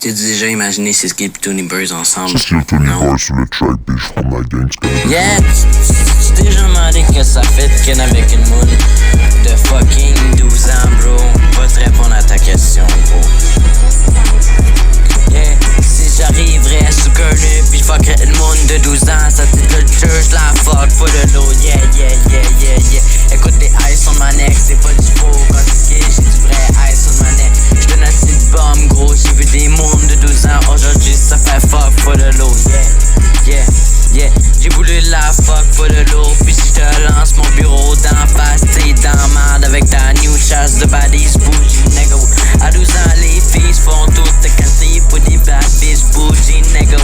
T'as déjà imaginé c'est Skip et Tony Birds ensemble? C'est Skip Tony Birds sur le track, bitch, from my gang, c'est comme yeah, tu déjà demandé que ça fait de ken avec une moune de fucking 12 ans, bro. Va te répondre à ta question, bro. Yeah, si j'arriverais sous Curly pis j'fuckerais une moune de 12 ans, ça te culture, j'la fuck for the low, yeah, yeah, yeah, yeah, yeah. Écoute les ice on ma neck, c'est pas du faux, quand tu skis, j'ai du vrai ice on ma neck. J'te une petite bombe, gros, j'ai vu des mounes de 12 ans, aujourd'hui ça fait fuck for the low, yeah, yeah, yeah. J'ai voulu la fuck for the low, pis si j'te lance mon bureau d'en face, t'es dans merde avec ta new chasse de baddies bougie, nigga. À 12 ans, les filles font toutes te casser pour des bad bitch bougie, nigga.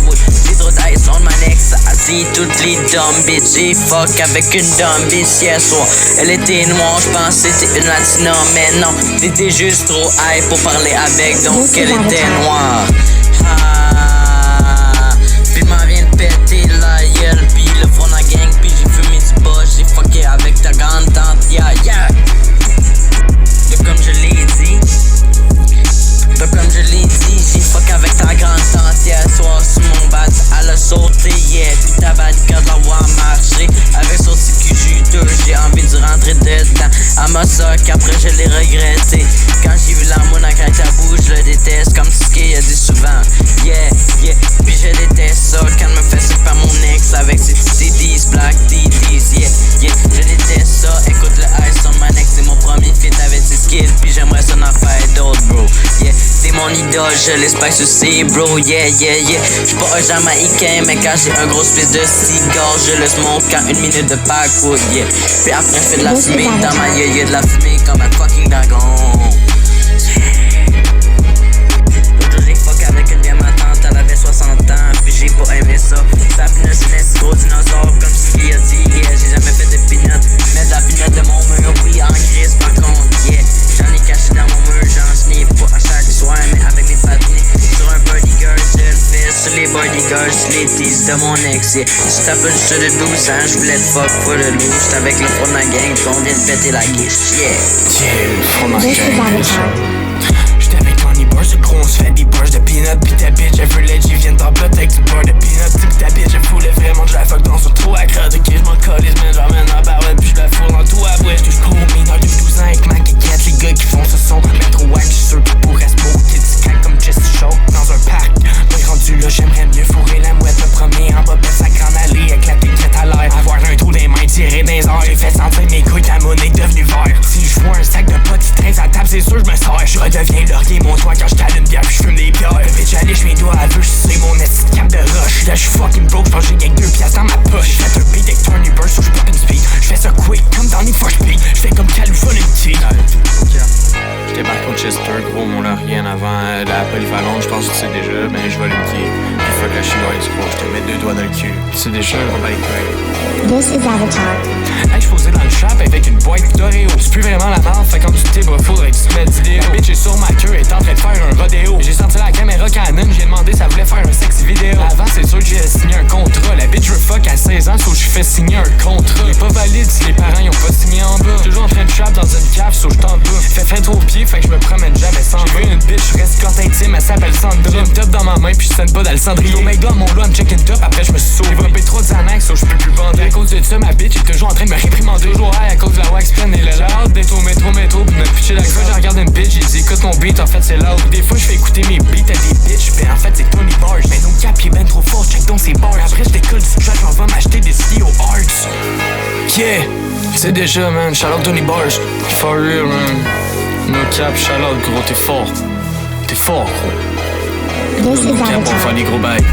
J'ai trop d'ice on ma neck, ça attire toutes les dumb bitch. J'ai fuck avec une dumb bitch hier soir. Elle était noire, j'pensais c'était une latina, mais non, t'étais juste trop high pour parler avec, donc elle était noire. Pis m'en vient de péter la gueule, pis le front à gang, pis j'ai fumé du boss, j'ai fucké avec ta grande tante, yeah, yeah. De comme je l'ai dit, j'ai fuck avec ta grande tante hier soir sur mon bat, elle a sauté, yeah. Pis ta bodyguard la voix marcher, avec son petit cul juteux, j'ai envie de rentrer dedans. Elle m'a sock, après je l'ai regretté. Quand j'ai vu la moune à ta bouche, je le déteste, comme Tiki a dit souvent, yeah, yeah. Pis je déteste ça, quand me fait par mon ex, avec ses TDs, black TDs, yeah, yeah. Je déteste ça, écoute le ice on my neck, c'est mon premier feat avec ses skills, pis j'aimerais ça en faire d'autres, bro, yeah. C'est mon idole, je l'espèce aussi, bro, yeah, yeah, yeah. J'suis pas un Jamaïcain, mais quand j'ai un gros split de cigare, je le smoke en une minute de backwood, yeah. Puis après j'fais de la fumée dans ma y'a de la fumée comme un fucking dragon. L'autre jour j'ai fuck avec une vieille ma tante, elle avait 60 ans, puis j'ai pas aimé ça. Ça pinot jeunesse, gros dinosaure, comme Ski a dit, yeah. J'ai jamais fait de peanut, mais de la peanut de mon mur, oui, en grise par contre, yeah. J'en ai caché dans mon mur, j'en sniff pas à chaque soir, mais avec mes patinés sur un bodyguard, je le fais sur les bodyguards, sur les teas de mon ex, yeah. Je t'appelle jeu de 12 ans, j'voulais te fuck pour le loup, j'étais avec le front de la gang, pis on vient de péter la guiche, yeah. Yeah, le front de la gang, j'étais avec Tony Birds, ce gros, on se fait des bars de peanut, pis ta bitch, elle veut legit, viens dans plot avec du bar de peanut, pis ta bitch, elle voulait vraiment que je la fuck dans son trou à crotte, ok, j'm'en calisse, man, j'emmène en barrette, pis j'la fourre dans tout à bouche, touche pas au mineur de 12 ans avec ma guéguette, les gars qui font ce son, mais trop wack, j'suis sûr qu'ils pourraient se moquer du cac comme Jesse Show, dans un parc, pas rendu là, j'aimerais mieux fourrer la mouette, me promener en bobette, sa grande allée, avec la tête à l'air, avoir un trou des mains, tirer dans les airs, j'ai fait sentir mes couilles, ta monnaie est devenue vert, si j'vois un sac de potes qui traîne sa table, c'est sûr j'me sers, je redeviens laurier, mon toit quand j't'allume une bière, pis j'fume des bières, le bitch allé, j'mets doigts à vœux, j'suis mon esti cap de roche, là j'suis fucking broke, j'pense j'ai gang 2 piastres dans ma poche, j'fais un beat avec Tony Birds, so j'pop une speed, j'fais ça quick, comme dans Need for Speed, j'fais comme Califon une petite. J'étais par contre Chester, gros, mon rien avant la polyvalente, j'pense que tu sais déjà, ben je vais le pied. Puis fuck la chinoise, gros, j'te mets 2 doigts dans le cul. Tu sais déjà, on va les couilles. This is Avatar. Hey, j'posais dans le shop avec une boîte d'Oreo. C'est plus vraiment la marde, fait quand tu t'es faudrait que tu te mettes d'idéo. La bitch est sur ma queue, elle est en train de faire un rodéo. J'ai senti la caméra Canon, j'ai demandé ça voulait faire un sexy vidéo. Avant, c'est sûr que j'ai signé un contrat. La bitch veut fuck à 16 ans, so je fais signer un contrat. Il est pas valide si les parents ils ont pas signé en bas. Toujours en train de trap dans une cave, so je t'en bas. Fait trop au pied, fait que je me promène jamais sans. J'ai vu une bitch, je reste quand intime, elle s'appelle Sandra. J'ai une top dans ma main, puis je sonne pas dans le cendrier. Yo, mec, dans mon lot, elle me check une top, après je me suis sauvé. J'ai développé trop de Xanax, so je peux plus bander. À cause de ça, ma bitch est toujours en train de me réprimander. Toujours high à cause de la wax pen et le loud. D'être au métro, puis me pitcher la gueule. Je regarde une bitch, j'ai dit écoute mon beat, en fait c'est loud. Des fois je fais écouter mes beats à des bitches, mais en fait c'est Tony Birds. Mais nos cap il est ben trop fort, check donc ses bars. Après je décolle du trap, on va m'acheter des Studio Arts. Yeah, c'est déjà man, shout out Tony Birds. For real man. No cap, shout out gros, t'es fort. T'es fort gros. This is No cap, on va Avatar. faire des gros bails.